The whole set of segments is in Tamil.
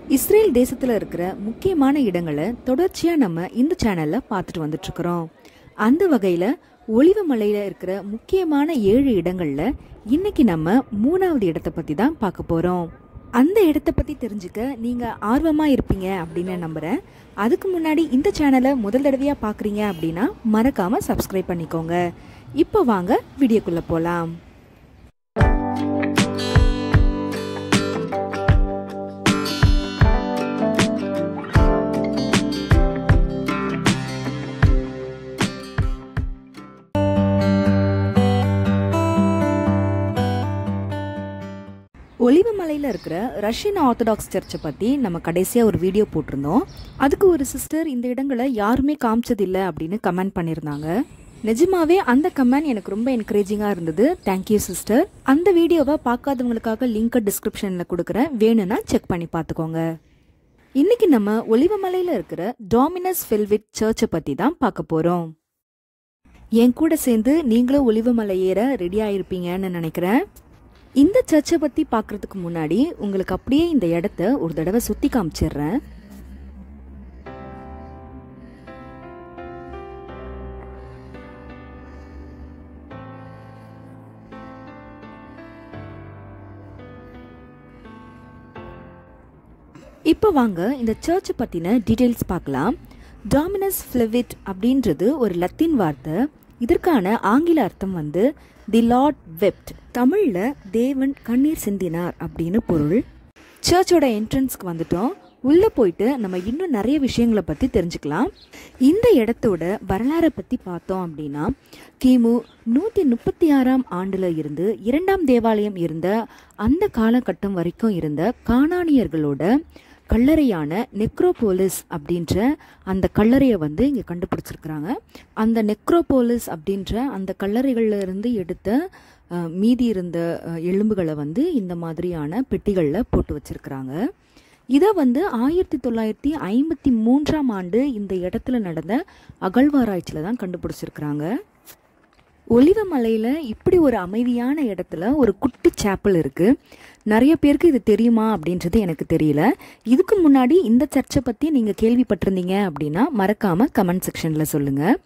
இஸ்ரேல் தேசத்துல இருக்கிற முக்கியமான இடங்களை தொடர்ச்சியா நம்ம இந்த சேனல்ல பார்த்துட்டு வந்துட்டு இருக்கிறோம். அந்த வகையில ஒலிவமலையில இருக்கிற முக்கியமான 7 இடங்கள்ல இன்னைக்கு நம்ம 3வது இடத்தை பத்தி தான் பார்க்க போறோம். அந்த இடத்தை பத்தி தெரிஞ்சுக்க நீங்க ஆர்வமா இருப்பீங்க அப்படின்னு நம்புறேன். அதுக்கு முன்னாடி இந்த சேனலை முதல் தடவையா பாக்குறீங்க அப்படின்னா மறக்காம சப்ஸ்கிரைப் பண்ணிக்கோங்க. இப்போ வாங்க வீடியோக்குள்ள போலாம். ஒலிவமலையில் இருக்கிற ரஷ்யன் ஆர்த்தடாக்ஸ் சர்ச்சை பற்றி நம்ம கடைசியாக ஒரு வீடியோ போட்டிருந்தோம். அதுக்கு ஒரு சிஸ்டர் இந்த இடங்களை யாருமே காமிச்சதில்லை அப்படின்னு கமெண்ட் பண்ணியிருந்தாங்க. நிஜமாவே அந்த கமெண்ட் எனக்கு ரொம்ப என்கரேஜிங்காக இருந்தது. Thank you sister. அந்த வீடியோவை பார்க்காதவங்களுக்காக லிங்கை டிஸ்கிரிப்ஷனில் கொடுக்குறேன், வேணும்னா செக் பண்ணி பார்த்துக்கோங்க. இன்னைக்கு நம்ம ஒலிவமலையில் இருக்கிற டாமினஸ் ஃபெல்விட் சர்ச்சை பற்றி தான் பார்க்க போகிறோம். என் கூட சேர்ந்து நீங்களும் ஒலிவமலை ஏற ரெடி ஆகிருப்பீங்கன்னு நினைக்கிறேன். இந்த சர்ச்சை பற்றி பார்க்குறதுக்கு முன்னாடி உங்களுக்கு அப்படியே இந்த இடத்த ஒரு தடவை சுற்றி காமிச்சிடுறேன். இப்போ வாங்க இந்த சர்ச்சை பற்றின டீட்டெயில்ஸ் பார்க்கலாம். டாமினஸ் ஃபெல்விட் அப்படின்றது ஒரு லத்தீன் வார்த்தை. இதற்கான ஆங்கில அர்த்தம் வந்து தி லார்ட் வெப்ட். தமிழில் தேவன் கண்ணீர் சிந்தினார் அப்படின்னு பொருள். சர்ச்சோட என்ட்ரன்ஸ்க்கு வந்துட்டோம். உள்ளே போயிட்டு நம்ம இன்னும் நிறைய விஷயங்களை பற்றி தெரிஞ்சுக்கலாம். இந்த இடத்தோட வரலாறை பற்றி பார்த்தோம் அப்படின்னா கிமு 136ஆம் ஆண்டில் இருந்து 2ஆம் தேவாலயம் இருந்த அந்த காலகட்டம் வரைக்கும் இருந்த கானானியர்களோட கல்லறையான நெக்ரோபோலிஸ் அப்படின்ற அந்த கல்லறையை வந்து இங்கே கண்டுபிடிச்சிருக்கிறாங்க. அந்த நெக்ரோபோலிஸ் அப்படின்ற அந்த கல்லறைகளில் இருந்து எடுத்த மீதி இருந்த எலும்புகளை வந்து இந்த மாதிரியான பெட்டிகளில் போட்டு வச்சிருக்கிறாங்க. இதை வந்து 1953ஆம் ஆண்டு இந்த இடத்துல நடந்த அகழ்வாராய்ச்சியில் தான் கண்டுபிடிச்சிருக்கிறாங்க. ஒலிவமலையில் இப்படி ஒரு அமைதியான இடத்துல ஒரு குட்டி சேப்பல் இருக்குது. நிறைய பேருக்கு இது தெரியுமா அப்படின்றது எனக்கு தெரியல. இதுக்கு முன்னாடி இந்த சர்ச்சை பற்றி நீங்கள் கேள்விப்பட்டிருந்தீங்க அப்படின்னா மறக்காமல் கமெண்ட் செக்ஷனில் சொல்லுங்கள்.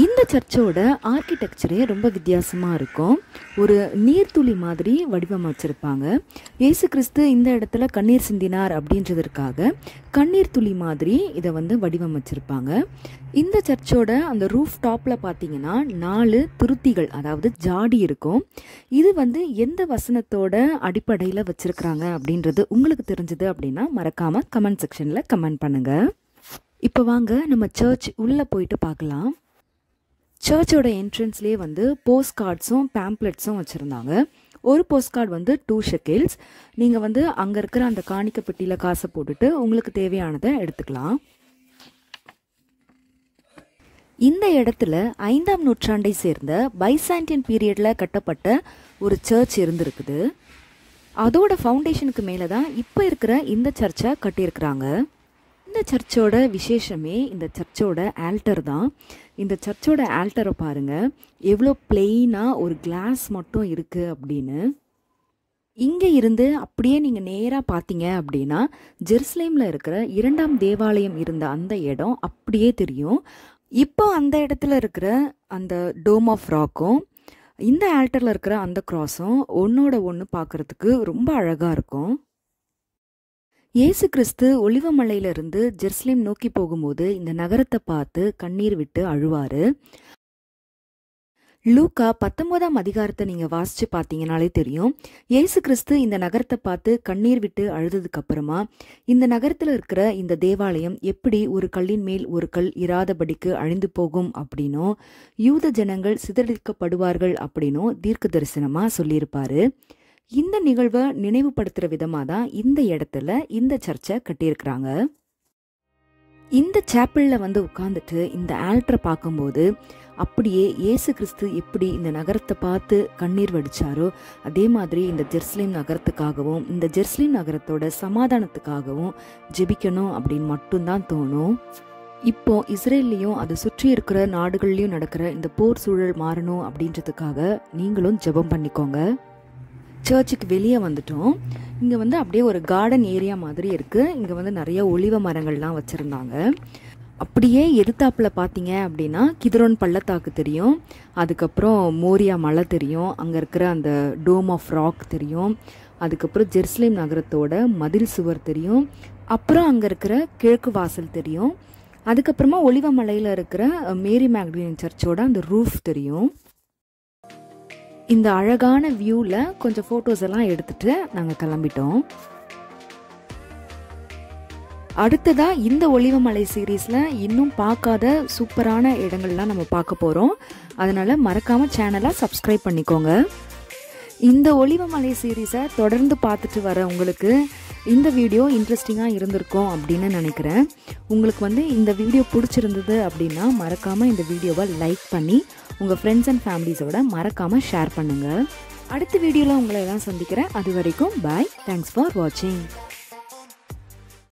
இந்த சர்ச்சோட ஆர்கிடெக்சரே ரொம்ப வித்தியாசமாக இருக்கும். ஒரு நீர்த்துளி மாதிரி வடிவமைச்சிருப்பாங்க. இயேசு கிறிஸ்து இந்த இடத்துல கண்ணீர் சிந்தினார் அப்படின்றதற்காக கண்ணீர் துளி மாதிரி இதை வந்து வடிவமைச்சிருப்பாங்க. இந்த சர்ச்சோட அந்த ரூஃப் டாப்பில் பார்த்தீங்கன்னா 4 துருத்திகள், அதாவது ஜாடி இருக்கும். இது வந்து எந்த வசனத்தோட அடிப்படையில் வச்சிருக்கிறாங்க அப்படின்றது உங்களுக்கு தெரிஞ்சது அப்படின்னா மறக்காமல் கமெண்ட் செக்ஷனில் கமெண்ட் பண்ணுங்கள். இப்போ வாங்க நம்ம சர்ச் உள்ளே போயிட்டு பார்க்கலாம். சர்ச்சோட என்ட்ரன்ஸ்லேயே வந்து போஸ்ட் கார்ட்ஸும் பேம்ப்ளெட்ஸும் வச்சுருந்தாங்க. ஒரு போஸ்ட் கார்டு வந்து 2 ஷெக்கில்ஸ். நீங்கள் வந்து அங்கே இருக்கிற அந்த காணிக்க பெட்டியில் காசை போட்டுட்டு உங்களுக்கு தேவையானதை எடுத்துக்கலாம். இந்த இடத்துல 5ஆம் நூற்றாண்டை சேர்ந்த பைசாண்டியன் பீரியடில் கட்டப்பட்ட ஒரு சர்ச் இருந்திருக்குது. அதோட ஃபவுண்டேஷனுக்கு மேலே தான் இப்போ இருக்கிற இந்த சர்ச்சை கட்டியிருக்கிறாங்க. இந்த சர்ச்சோட விசேஷமே இந்த சர்ச்சோட ஆல்டர் தான். இந்த சர்ச்சோட ஆல்டரை பாருங்கள், எவ்வளோ பிளெயினாக ஒரு கிளாஸ் மட்டும் இருக்குது அப்படின்னு. இங்கே இருந்து அப்படியே நீங்கள் நேராக பார்த்தீங்க அப்படின்னா ஜெருசலேமில் இருக்கிற 2ஆம் தேவாலயம் இருந்த அந்த இடம் அப்படியே தெரியும். இப்போ அந்த இடத்துல இருக்கிற அந்த டோம் ஆஃப் ராக்கும் இந்த ஆல்டரில் இருக்கிற அந்த கிராஸும் ஒன்றோட ஒன்று பார்க்குறதுக்கு ரொம்ப அழகாக இருக்கும். இயேசு கிறிஸ்து ஒலிவமலையிலிருந்து ஜெருசலேம் நோக்கி போகும்போது இந்த நகரத்தை பார்த்து கண்ணீர் விட்டு அழுவாரு. லூக்கா 19ஆம் அதிகாரத்தை நீங்கள் வாசித்து பார்த்தீங்கனாலே தெரியும். இயேசு கிறிஸ்து இந்த நகரத்தை பார்த்து கண்ணீர் விட்டு அழுததுக்கு அப்புறமா இந்த நகரத்தில் இருக்கிற இந்த தேவாலயம் எப்படி ஒரு கல்லின் மேல் ஒரு கல் இராதபடிக்கு அழிந்து போகும் அப்படின்னும் யூத ஜனங்கள் சிதறடிக்கப்படுவார்கள் அப்படின்னும் தீர்க்க தரிசனமாக சொல்லியிருப்பாரு. இந்த நிகழ்வை நினைவுபடுத்துகிற விதமாக தான் இந்த இடத்துல இந்த சர்ச்சை கட்டியிருக்கிறாங்க. இந்த சேப்பலில் வந்து உட்காந்துட்டு இந்த ஆல்டரை பார்க்கும்போது அப்படியே இயேசு கிறிஸ்து எப்படி இந்த நகரத்தை பார்த்து கண்ணீர் வடிச்சாரோ அதே மாதிரி இந்த ஜெருசலேம் நகரத்துக்காகவும் இந்த ஜெருசலேம் நகரத்தோட சமாதானத்துக்காகவும் ஜெபிக்கணும் அப்படின்னு மட்டும்தான் தோணும். இப்போ இஸ்ரேல்லையும் அதை சுற்றி இருக்கிற நாடுகள்லையும் நடக்கிற இந்த போர் சூழல் மாறணும் அப்படின்றதுக்காக நீங்களும் ஜெபம் பண்ணிக்கோங்க. சர்ச்சுக்கு வெளியே வந்துட்டோம். இங்கே வந்து அப்படியே ஒரு கார்டன் ஏரியா மாதிரி இருக்குது. இங்கே வந்து நிறைய ஒலிவ மரங்கள்லாம் வச்சுருந்தாங்க. அப்படியே எதிர்த்தாப்பில் பார்த்தீங்க அப்படின்னா கிதரோன் பள்ளத்தாக்கு தெரியும். அதுக்கப்புறம் மோரியா மலை தெரியும். அங்கே இருக்கிற அந்த டோம் ஆஃப் ராக் தெரியும். அதுக்கப்புறம் ஜெருசலேம் நகரத்தோட மதில் சுவர் தெரியும். அப்புறம் அங்கே இருக்கிற கிழக்கு வாசல் தெரியும். அதுக்கப்புறமா ஒலிவ மலையில் இருக்கிற மேரி மேக்டலின் சர்ச்சோட அந்த ரூஃப் தெரியும். இந்த அழகான வியூவில் கொஞ்சம் ஃபோட்டோஸ் எல்லாம் எடுத்துட்டு நாங்கள் கிளம்பிட்டோம். அடுத்ததாக இந்த ஒலிவமலை சீரீஸில் இன்னும் பார்க்காத சூப்பரான இடங்கள்லாம் நம்ம பார்க்க போகிறோம். அதனால் மறக்காமல் சேனலை சப்ஸ்கிரைப் பண்ணிக்கோங்க. இந்த ஒலிவமலை சீரீஸை தொடர்ந்து பார்த்துட்டு வர உங்களுக்கு இந்த வீடியோ இன்ட்ரெஸ்டிங்காக இருந்திருக்கும் அப்படின்னு நினைக்கிறேன். உங்களுக்கு வந்து இந்த வீடியோ பிடிச்சிருந்தது அப்படின்னா மறக்காமல் இந்த வீடியோவை லைக் பண்ணி உங்கள் ஃப்ரெண்ட்ஸ் அண்ட் ஃபேமிலிஸோட மறக்காமல் ஷேர் பண்ணுங்கள். அடுத்த வீடியோவில் உங்களை எல்லாம் சந்திக்கிறேன். அது வரைக்கும் பாய். தேங்க்ஸ் ஃபார் வாட்சிங்.